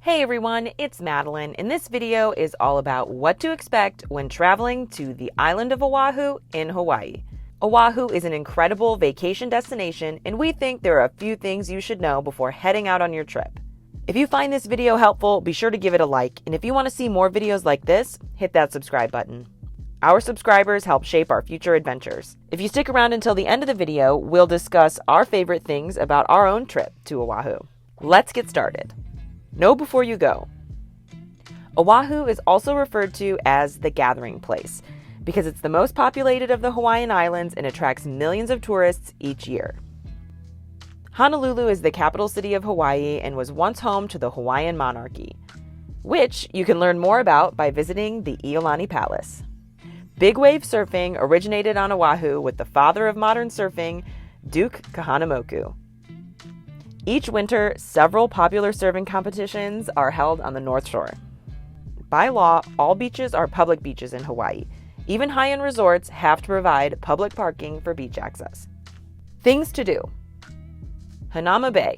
Hey everyone, it's Madeline, and this video is all about what to expect when traveling to the island of Oahu in Hawaii. Oahu is an incredible vacation destination, and we think there are a few things you should know before heading out on your trip. If you find this video helpful, be sure to give it a like, and if you want to see more videos like this, hit that subscribe button. Our subscribers help shape our future adventures. If you stick around until the end of the video, we'll discuss our favorite things about our own trip to Oahu. Let's get started. Know before you go. Oahu is also referred to as the gathering place because it's the most populated of the Hawaiian Islands and attracts millions of tourists each year. Honolulu is the capital city of Hawaii and was once home to the Hawaiian monarchy, which you can learn more about by visiting the Iolani Palace. Big wave surfing originated on Oahu with the father of modern surfing, Duke Kahanamoku. Each winter, several popular surfing competitions are held on the North Shore. By law, all beaches are public beaches in Hawaii. Even high-end resorts have to provide public parking for beach access. Things to do. Hanauma Bay.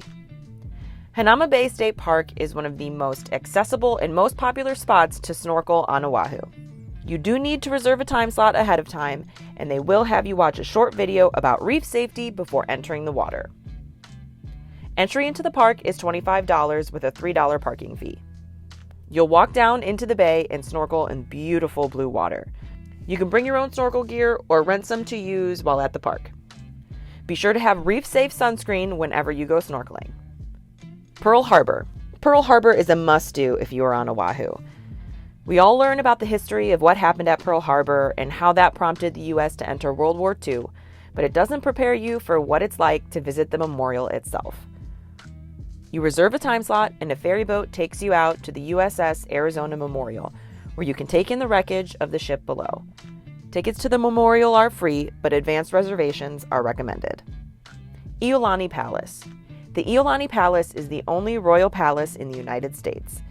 Hanauma Bay State Park is one of the most accessible and most popular spots to snorkel on Oahu. You do need to reserve a time slot ahead of time, and they will have you watch a short video about reef safety before entering the water. Entry into the park is $25 with a $3 parking fee. You'll walk down into the bay and snorkel in beautiful blue water. You can bring your own snorkel gear or rent some to use while at the park. Be sure to have reef-safe sunscreen whenever you go snorkeling. Pearl Harbor. Pearl Harbor is a must-do if you are on Oahu. We all learn about the history of what happened at Pearl Harbor and how that prompted the U.S. to enter World War II, but it doesn't prepare you for what it's like to visit the memorial itself. You reserve a time slot and a ferry boat takes you out to the USS Arizona Memorial, where you can take in the wreckage of the ship below. Tickets to the memorial are free, but advanced reservations are recommended. Iolani Palace. The Iolani Palace is the only royal palace in the United States.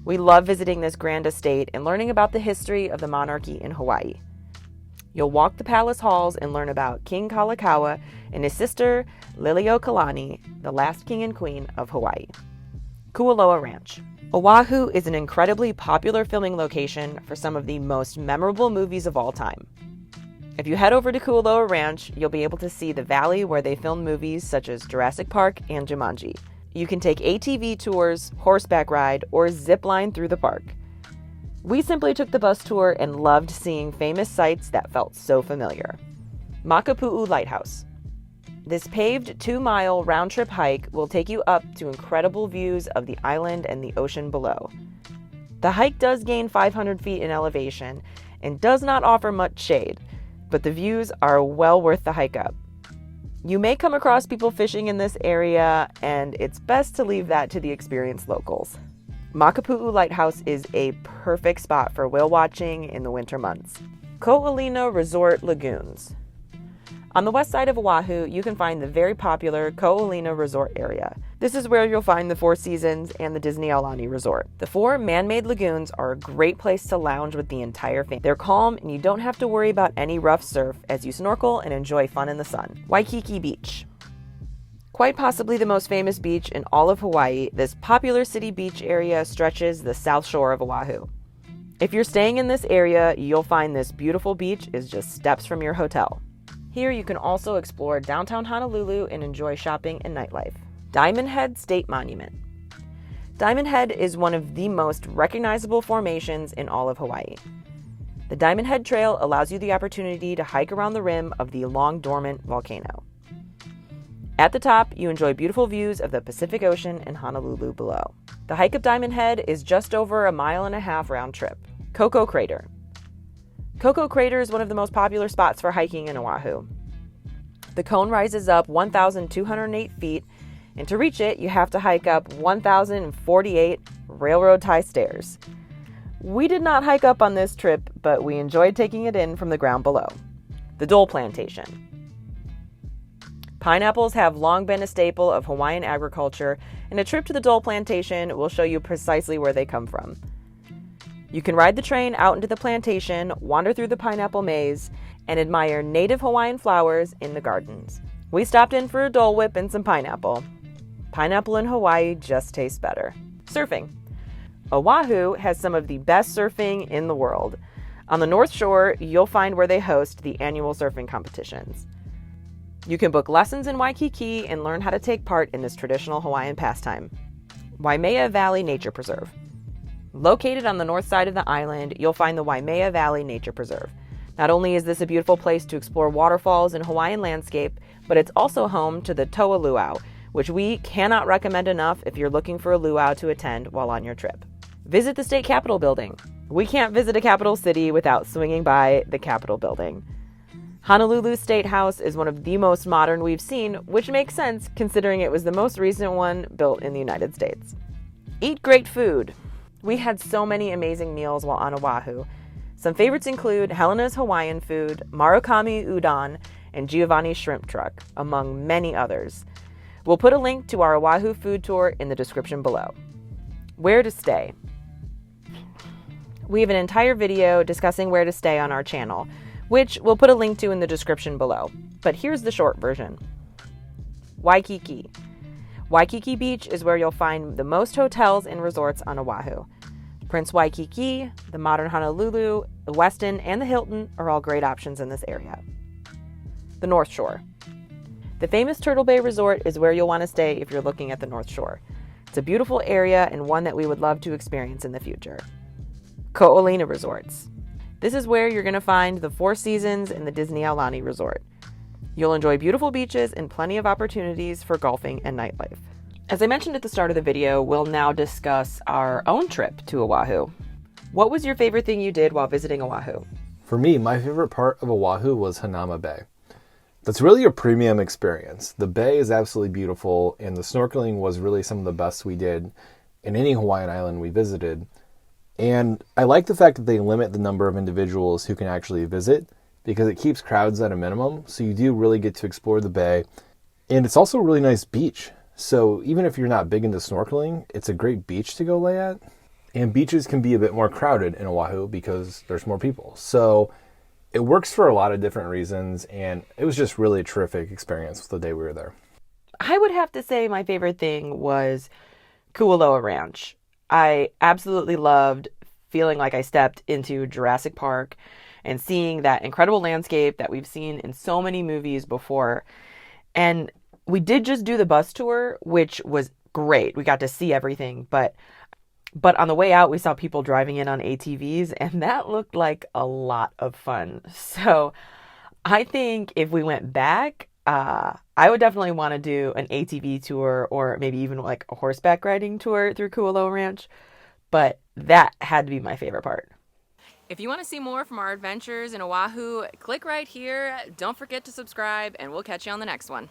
We love visiting this grand estate and learning about the history of the monarchy in Hawaii. You'll walk the palace halls and learn about King Kalakaua and his sister Liliuokalani, the last king and queen of Hawaii. Kualoa Ranch. Oahu is an incredibly popular filming location for some of the most memorable movies of all time. If you head over to Kualoa Ranch, you'll be able to see the valley where they filmed movies such as Jurassic Park and Jumanji. You can take ATV tours, horseback ride, or zip line through the park. We simply took the bus tour and loved seeing famous sights that felt so familiar. Makapu'u Lighthouse. This paved 2-mile round-trip hike will take you up to incredible views of the island and the ocean below. The hike does gain 500 feet in elevation and does not offer much shade, but the views are well worth the hike up. You may come across people fishing in this area, and it's best to leave that to the experienced locals. Makapu'u Lighthouse is a perfect spot for whale watching in the winter months. Ko'olina Resort Lagoons. On the west side of Oahu, you can find the very popular Ko'olina Resort area. This is where you'll find the Four Seasons and the Disney Aulani Resort. The 4 man-made lagoons are a great place to lounge with the entire family. They're calm and you don't have to worry about any rough surf as you snorkel and enjoy fun in the sun. Waikiki Beach. Quite possibly the most famous beach in all of Hawaii, this popular city beach area stretches the south shore of Oahu. If you're staying in this area, you'll find this beautiful beach is just steps from your hotel. Here you can also explore downtown Honolulu and enjoy shopping and nightlife. Diamond Head State Monument. Diamond Head is one of the most recognizable formations in all of Hawaii. The Diamond Head Trail allows you the opportunity to hike around the rim of the long dormant volcano. At the top, you enjoy beautiful views of the Pacific Ocean and Honolulu below. The hike up Diamond Head is just over a 1.5 mile round trip. Coco Crater. Coco Crater is one of the most popular spots for hiking in Oahu. The cone rises up 1,208 feet, and to reach it, you have to hike up 1,048 railroad-tie stairs. We did not hike up on this trip, but we enjoyed taking it in from the ground below. The Dole Plantation. Pineapples have long been a staple of Hawaiian agriculture, and a trip to the Dole Plantation will show you precisely where they come from. You can ride the train out into the plantation, wander through the pineapple maze, and admire native Hawaiian flowers in the gardens. We stopped in for a Dole Whip and some pineapple. Pineapple in Hawaii just tastes better. Surfing. Oahu has some of the best surfing in the world. On the North Shore, you'll find where they host the annual surfing competitions. You can book lessons in Waikiki and learn how to take part in this traditional Hawaiian pastime. Waimea Valley Nature Preserve. Located on the north side of the island, you'll find the Waimea Valley Nature Preserve. Not only is this a beautiful place to explore waterfalls and Hawaiian landscape, but it's also home to the Toa Luau, which we cannot recommend enough if you're looking for a luau to attend while on your trip. Visit the State Capitol Building. We can't visit a capital city without swinging by the Capitol Building. Honolulu State House is one of the most modern we've seen, which makes sense considering it was the most recent one built in the United States. Eat great food. We had so many amazing meals while on Oahu. Some favorites include Helena's Hawaiian food, Marukami Udon, and Giovanni's Shrimp Truck, among many others. We'll put a link to our Oahu food tour in the description below. Where to stay. We have an entire video discussing where to stay on our channel, which we'll put a link to in the description below. But here's the short version. Waikiki. Waikiki Beach is where you'll find the most hotels and resorts on Oahu. Prince Waikiki, the modern Honolulu, the Westin, and the Hilton are all great options in this area. The North Shore. The famous Turtle Bay Resort is where you'll want to stay if you're looking at the North Shore. It's a beautiful area and one that we would love to experience in the future. Ko'olina Resorts. This is where you're going to find the Four Seasons and the Disney Aulani Resort. You'll enjoy beautiful beaches and plenty of opportunities for golfing and nightlife. As I mentioned at the start of the video, we'll now discuss our own trip to Oahu. What was your favorite thing you did while visiting Oahu? For me, my favorite part of Oahu was Hanauma Bay. That's really a premium experience. The bay is absolutely beautiful, and the snorkeling was really some of the best we did in any Hawaiian island we visited. And I like the fact that they limit the number of individuals who can actually visit because it keeps crowds at a minimum. So you do really get to explore the bay. And it's also a really nice beach. So even if you're not big into snorkeling, it's a great beach to go lay at. And beaches can be a bit more crowded in Oahu because there's more people. So it works for a lot of different reasons. And it was just really a terrific experience the day we were there. I would have to say my favorite thing was Kualoa Ranch. I absolutely loved feeling like I stepped into Jurassic Park and seeing that incredible landscape that we've seen in so many movies before. And we did just do the bus tour, which was great. We got to see everything, but on the way out, we saw people driving in on ATVs, and that looked like a lot of fun. So I think if we went back, I would definitely want to do an ATV tour or maybe even like a horseback riding tour through Kualoa Ranch. But that had to be my favorite part. If you want to see more from our adventures in Oahu, click right here. Don't forget to subscribe, and we'll catch you on the next one.